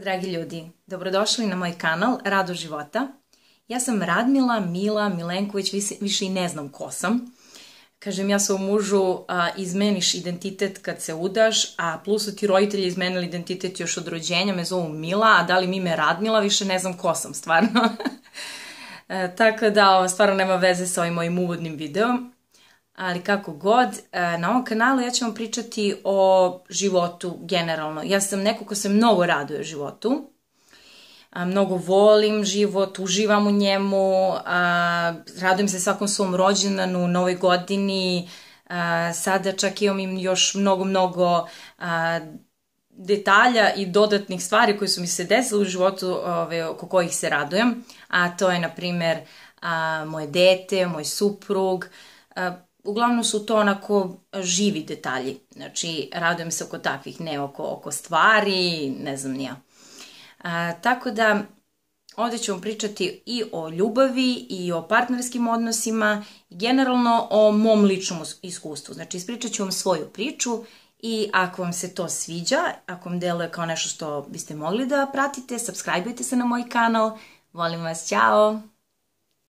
Dragi ljudi, dobrodošli na moj kanal Rado života. Ja sam Radmila, Mila, Milenković, više i ne znam ko sam. Kažem, ja svom mužu izmeniš identitet kad se udaš, a plus su ti roditelji izmenili identitet još od rođenja, me zovu Mila, a da li mi ime Radmila, više ne znam ko sam, stvarno. Tako da, stvarno nema veze sa ovim mojim uvodnim videom. Ali kako god, na ovom kanalu ja ću vam pričati o životu generalno. Ja sam neko ko se mnogo raduje životu. Mnogo volim život, uživam u njemu, radujem se svakom svom rođendanu, novoj godini. Sada čak imam još mnogo detalja i dodatnih stvari koje su mi se desile u životu oko kojih se radujem. A to je, na primer, moje dete, moj suprug. Uglavnom su to onako živi detalji. Znači, radujem se oko takvih, ne oko stvari, ne znam ni ja. Tako da, ovdje ću vam pričati i o ljubavi i o partnerskim odnosima i generalno o mom ličnom iskustvu. Znači, ispričat ću vam svoju priču i ako vam se to sviđa, ako vam deluje kao nešto što biste mogli da pratite, subscribe-ujte se na moj kanal. Volim vas, ćao!